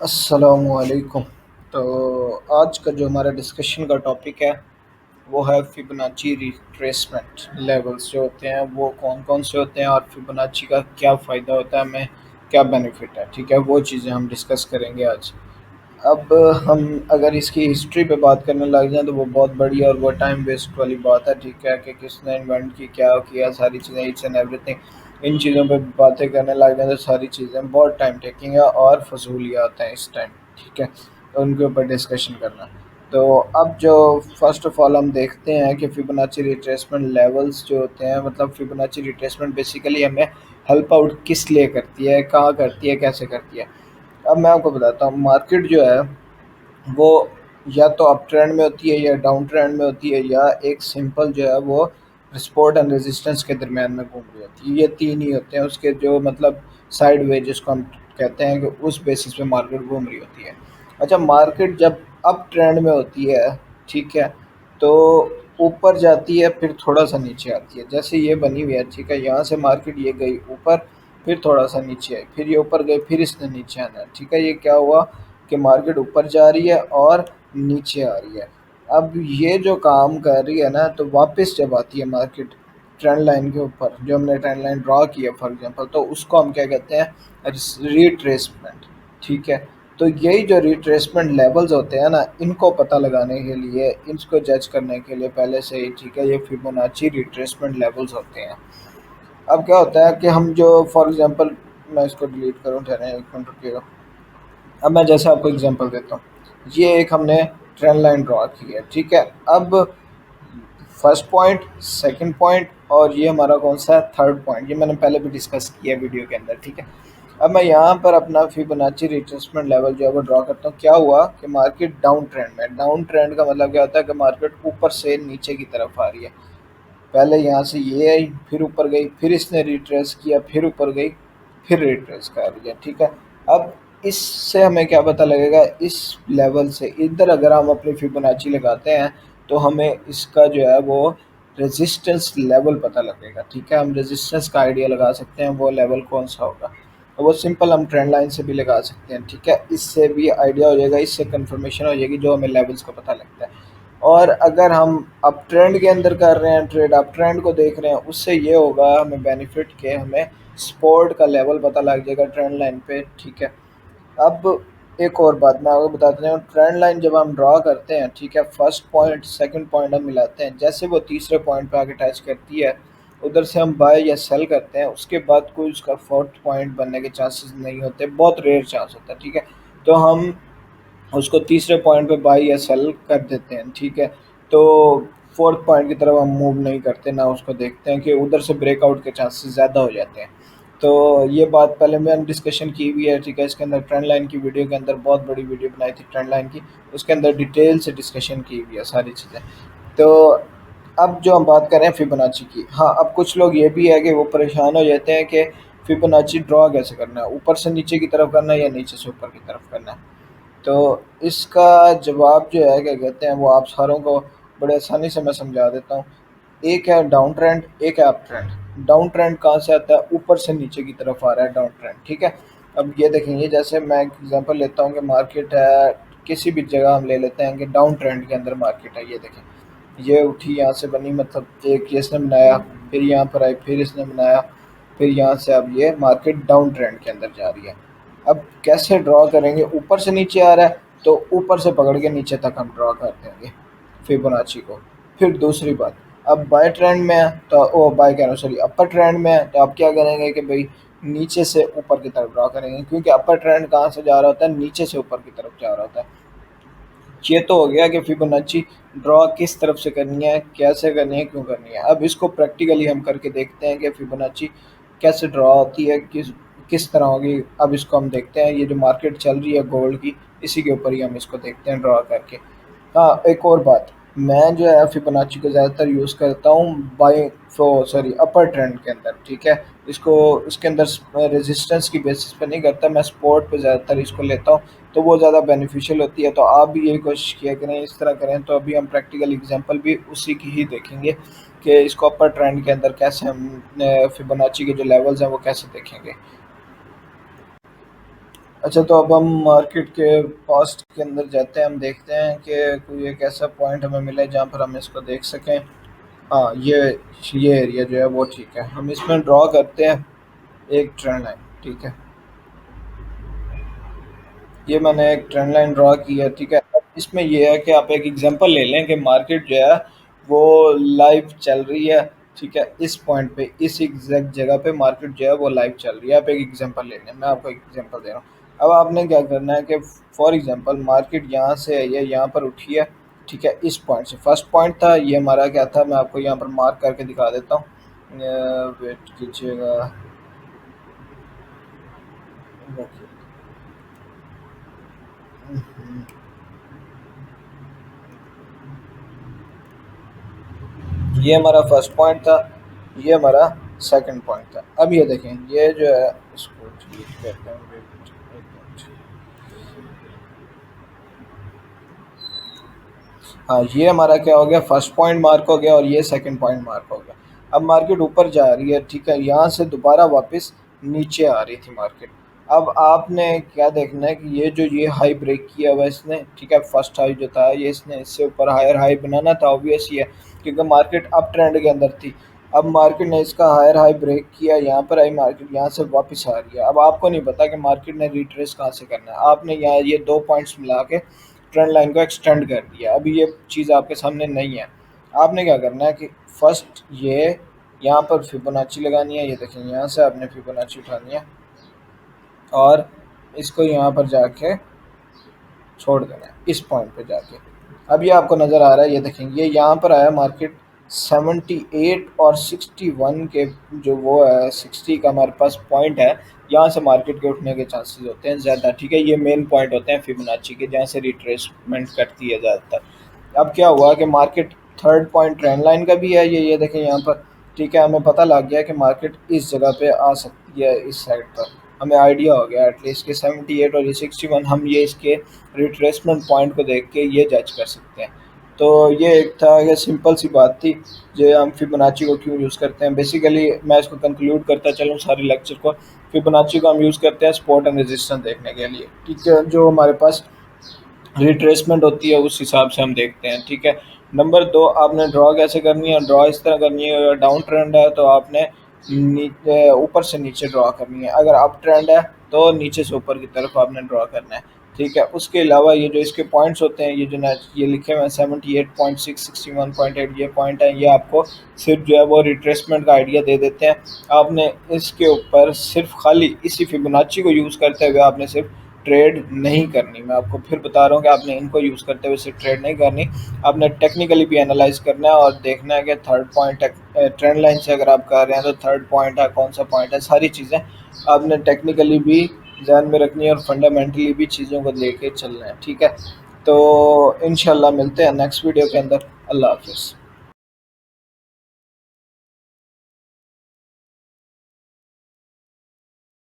अस्सलामुअलैकुम। तो आज का जो हमारा डिस्कशन का टॉपिक है वो है फिबोनाची रिट्रेसमेंट लेवल्स जो होते हैं वो कौन कौन से होते हैं और फिबोनाची का क्या फ़ायदा होता है, हमें क्या बेनिफिट है। ठीक है, वो चीज़ें हम डिस्कस करेंगे आज। अब हम अगर इसकी हिस्ट्री पे बात करने लग जाएँ तो वो बहुत बड़ी और वो टाइम वेस्ट वाली बात है। ठीक है, कि किसने इन्वेंट की, क्या किया, सारी चीज़ें, ईच एंड एवरीथिंग। इन चीज़ों पे बातें करने लग जाएँ तो सारी चीज़ें बहुत टाइम टेकिंग है और फ़ज़ूलियात हैं इस टाइम। ठीक है, तो उनके ऊपर डिस्कशन करना। तो अब जो फ़र्स्ट ऑफ़ ऑल हम देखते हैं कि फिबोनाची रिट्रेसमेंट लेवल्स जो होते हैं, मतलब फिबोनाची रिट्रेसमेंट बेसिकली हमें हेल्प आउट किस लिए करती है, कहाँ करती है, कैसे करती है। अब मैं आपको बताता हूँ, मार्केट जो है वो या तो अप ट्रेंड में होती है या डाउन ट्रेंड में होती है, या एक सिंपल जो है वो सपोर्ट एंड रेजिस्टेंस के दरमियान में घूम रही होती है। ये तीन ही होते हैं उसके जो मतलब साइड वे जिसको हम कहते हैं कि उस बेसिस पे मार्केट घूम रही होती है। अच्छा, मार्केट जब अप ट्रेंड में होती है, ठीक है, तो ऊपर जाती है फिर थोड़ा सा नीचे आती है। जैसे ये बनी हुई है, ठीक है, यहाँ से मार्केट ये गई ऊपर, फिर थोड़ा सा नीचे आई, फिर ये ऊपर गई, फिर इसने नीचे आना है। ठीक है, ये क्या हुआ कि मार्केट ऊपर जा रही है और नीचे आ रही है। अब ये जो काम कर रही है ना, तो वापस जब आती है मार्केट ट्रेंड लाइन के ऊपर, जो हमने ट्रेंड लाइन ड्रॉ की है फॉर एग्जांपल, तो उसको हम क्या कहते हैं, रिट्रेसमेंट। ठीक है, तो यही जो रिट्रेसमेंट लेवल्स होते हैं ना, इनको पता लगाने के लिए, इसको जज करने के लिए पहले से ही, ठीक है, ये फिबोनाची रिट्रेसमेंट लेवल्स होते हैं। अब क्या होता है कि हम जो फॉर एग्जांपल, मैं इसको डिलीट करूँ, ठहरें एक मिनट रुकिएगा। अब मैं जैसे आपको एग्जांपल देता हूँ, ये एक हमने ट्रेंड लाइन ड्रॉ की है। ठीक है, अब फर्स्ट पॉइंट, सेकंड पॉइंट, और ये हमारा कौन सा है, थर्ड पॉइंट, ये मैंने पहले भी डिस्कस किया वीडियो के अंदर। ठीक है, अब मैं यहाँ पर अपना फिबोनाची रिट्रेसमेंट लेवल जो है वो ड्रॉ करता हूँ। क्या हुआ कि मार्केट डाउन ट्रेंड में, डाउन ट्रेंड का मतलब क्या होता है कि मार्केट ऊपर से नीचे की तरफ आ रही है। पहले यहाँ से ये आई, फिर ऊपर गई, फिर इसने रिट्रेस किया, फिर ऊपर गई, फिर रिट्रेस कर रही है। ठीक है, अब इससे हमें क्या पता लगेगा, इस लेवल से इधर अगर हम अपनी फिबोनाची लगाते हैं तो हमें इसका जो है वो रेजिस्टेंस लेवल पता लगेगा। ठीक है, हम रेजिस्टेंस का आइडिया लगा सकते हैं, वो लेवल कौन सा होगा। तो वो सिंपल हम ट्रेंड लाइन से भी लगा सकते हैं। ठीक है, इससे भी आइडिया हो जाएगा, इससे कंफर्मेशन हो जाएगी जो हमें लेवल्स का पता लगता है। और अगर हम अप ट्रेंड के अंदर कर रहे हैं, ट्रेड अप ट्रेंड को देख रहे हैं, उससे ये होगा हमें बेनिफिट के हमें सपोर्ट का लेवल पता लग जाएगा ट्रेंड लाइन पे। ठीक है, अब एक और बात मैं आपको बताते हैं, ट्रेंड लाइन जब हम ड्रॉ करते हैं, ठीक है, फर्स्ट पॉइंट सेकंड पॉइंट हम मिलाते हैं, जैसे वो तीसरे पॉइंट पे आके टच करती है, उधर से हम बाय या सेल करते हैं, उसके बाद कोई उसका फोर्थ पॉइंट बनने के चांसेस नहीं होते, बहुत रेयर चांस होता है। ठीक है, तो हम उसको तीसरे पॉइंट पे बाई या सेल कर देते हैं। ठीक है, तो फोर्थ पॉइंट की तरफ हम मूव नहीं करते, ना उसको देखते हैं कि उधर से ब्रेकआउट के चांसेस ज़्यादा हो जाते हैं। तो ये बात पहले मैंने डिस्कशन की हुई है। ठीक है, इसके अंदर ट्रेंड लाइन की वीडियो के अंदर बहुत बड़ी वीडियो बनाई थी ट्रेंड लाइन की, उसके अंदर डिटेल से डिस्कशन की हुई है सारी चीज़ें। तो अब जो हम बात कर रहे हैं फिबोनाची की, हाँ, अब कुछ लोग ये भी है कि वो परेशान हो जाते हैं कि फिबोनाची ड्रॉ कैसे करना है, ऊपर से नीचे की तरफ करना है या नीचे से ऊपर की तरफ करना है। तो इसका जवाब जो है क्या कहते हैं, वो आप सारों को बड़े आसानी से मैं समझा देता हूँ। एक है डाउन ट्रेंड, एक है अप ट्रेंड। डाउन ट्रेंड कहाँ से आता है, ऊपर से नीचे की तरफ आ रहा है डाउन ट्रेंड। ठीक है, अब ये देखेंगे, जैसे मैं एग्जांपल लेता हूँ कि मार्केट है, किसी भी जगह हम ले लेते हैं कि डाउन ट्रेंड के अंदर मार्केट है। ये देखें, ये उठी यहाँ से बनी, मतलब एक ये इसने बनाया, फिर यहाँ पर आई, फिर इसने बनाया, फिर यहाँ से अब ये मार्केट डाउन ट्रेंड के अंदर जा रही है। अब कैसे ड्रॉ करेंगे, ऊपर से नीचे आ रहा है तो ऊपर से पकड़ के नीचे तक हम ड्रॉ कर देंगे फिबोनाची को। फिर दूसरी बात, अब बाय ट्रेंड में है तो ओ बाय कह रहा हूँ सॉरी, अपर ट्रेंड में है, तो आप क्या करेंगे कि भाई नीचे से ऊपर की तरफ ड्रॉ करेंगे, क्योंकि अपर ट्रेंड कहाँ से जा रहा होता है, नीचे से ऊपर की तरफ जा रहा होता है। ये तो हो गया कि फिबोनाची ड्रॉ किस तरफ से करनी है, कैसे करनी है, क्यों करनी है। अब इसको प्रैक्टिकली हम करके देखते हैं कि फिबोनाची कैसे ड्रॉ होती है, किस किस तरह होगी। अब इसको हम देखते हैं, ये जो मार्केट चल रही है गोल्ड की, इसी के ऊपर ही हम इसको देखते हैं ड्रॉ करके। हाँ, एक और बात, मैं जो है फिबोनाची को ज़्यादातर यूज़ करता हूँ बाई सॉरी अपर ट्रेंड के अंदर। ठीक है, इसको इसके अंदर रेजिस्टेंस की बेसिस पे नहीं करता, मैं स्पॉट पे ज़्यादातर इसको लेता हूँ, तो वो ज़्यादा बेनिफिशियल होती है। तो आप भी यही कोशिश किया करें, इस तरह करें। तो अभी हम प्रैक्टिकल एग्जांपल भी उसी की ही देखेंगे कि इसको अपर ट्रेंड के अंदर कैसे हम फिबोनाची के जो लेवल्स हैं वो कैसे देखेंगे। अच्छा, तो अब हम मार्केट के पास्ट के अंदर जाते हैं, हम देखते हैं कि कोई एक ऐसा पॉइंट हमें मिले जहाँ पर हम इसको देख सकें। हाँ, ये एरिया जो है वो ठीक है, हम इसमें ड्रॉ करते हैं एक ट्रेंड लाइन। ठीक है, ये मैंने एक ट्रेंड लाइन ड्रॉ की है। ठीक है, अब इसमें ये है कि आप एक एग्जांपल ले लें कि मार्केट जो है वो लाइव चल रही है। ठीक है, इस पॉइंट पे, इस एग्जैक्ट जगह पे मार्केट जो है वो लाइव चल रही है। आप एक एग्जांपल ले लें, मैं आपको एक एग्जांपल दे रहा हूँ। अब आपने क्या करना है कि फॉर एग्जांपल मार्केट यहाँ से है, ये यहाँ पर उठी है। ठीक है, इस पॉइंट से फर्स्ट पॉइंट था ये हमारा, क्या था, मैं आपको यहाँ पर मार्क करके दिखा देता हूँ। वेट कीजिएगा। ये हमारा फर्स्ट पॉइंट था, ये हमारा सेकंड पॉइंट था। अब ये देखें, ये जो है इसको डिलीट करते हैं। एक मिनट। हाँ, ये हमारा क्या हो गया, फर्स्ट पॉइंट मार्क हो गया और ये सेकंड पॉइंट मार्क हो गया। अब मार्केट ऊपर जा रही है। ठीक है, यहाँ से दोबारा वापस नीचे आ रही थी मार्केट। अब आपने क्या देखना है कि ये हाई ब्रेक किया हुआ इसने। ठीक है, फर्स्ट हाई जो था ये इसने, इससे ऊपर हायर हाई बनाना था, ऑब्वियस ही है, क्योंकि मार्केट अप ट्रेंड के अंदर थी। अब मार्केट ने इसका हायर हाई ब्रेक किया, यहाँ पर आई मार्केट, यहाँ से वापस आ रही है। अब आपको नहीं पता कि मार्केट ने रिट्रेस कहाँ से करना है, आपने यहाँ ये दो पॉइंट्स मिला के ट्रेंड लाइन को एक्सटेंड कर दिया। अभी ये चीज़ आपके सामने नहीं है। आपने क्या करना है कि फर्स्ट ये यहाँ पर फिबोनाची लगानी है। ये देखें, यहाँ से आपने फिबोनाची उठानी है और इसको यहाँ पर जाके छोड़ देना है, इस पॉइंट पे जाके। अब ये आपको नज़र आ रहा है, ये देखें, ये यहाँ पर आया मार्केट 78 और 61 के, जो वो है 60 का हमारे पास पॉइंट है, यहाँ से मार्केट के उठने के चांसेस होते हैं ज़्यादा। ठीक है, ये मेन पॉइंट होते हैं फिबोनाची के, जहाँ से रिट्रेसमेंट करती है ज़्यादातर। अब क्या हुआ कि market third point trend line का भी है, ये देखें यहाँ पर। ठीक है, हमें पता लग गया कि मार्केट इस जगह पे आ सकती है, इस साइड पर हमें आइडिया हो गया एटलीस्ट के 78 और ये 61, हम ये इसके रिट्रेसमेंट पॉइंट को देख के ये जज कर सकते हैं। तो ये एक था, ये सिंपल सी बात थी, जो हम फिबोनाची को क्यों यूज़ करते हैं। बेसिकली मैं इसको कंक्लूड करता चलूँ सारे लेक्चर को। फिबोनाची को हम यूज़ करते हैं सपोर्ट एंड रेजिस्टेंस देखने के लिए। ठीक है, जो हमारे पास रिट्रेसमेंट होती है उस हिसाब से हम देखते हैं। ठीक है, नंबर दो, आपने ड्रॉ कैसे करनी है, ड्रॉ इस तरह करनी है, अगर डाउन ट्रेंड है तो आपने नीचे ऊपर से नीचे ड्रॉ करनी है, अगर अप ट्रेंड है तो नीचे से ऊपर की तरफ आपने ड्रॉ करना है। ठीक है, उसके अलावा ये जो इसके पॉइंट्स होते हैं, ये जो ये लिखे हुए हैं 78.6, 61.8, ये पॉइंट है, ये आपको सिर्फ जो है वो रिट्रेसमेंट का आइडिया दे देते हैं। आपने इसके ऊपर सिर्फ खाली इसी फिबोनाची को यूज़ करते हुए आपने सिर्फ ट्रेड नहीं करनी। मैं आपको फिर बता रहा हूँ कि आपने इनको यूज़ करते हुए सिर्फ ट्रेड नहीं करनी, आपने टेक्निकली भी एनालाइज करना है और देखना है कि थर्ड पॉइंट ट्रेंड लाइन से अगर आप कर रहे हैं तो थर्ड पॉइंट है, कौन सा पॉइंट है, सारी चीज़ें आपने टेक्निकली भी ध्यान में रखनी है और फंडामेंटली भी चीज़ों को लेके चलना है। ठीक है, तो इंशाल्लाह मिलते हैं नेक्स्ट वीडियो के अंदर। अल्लाह हाफिज़।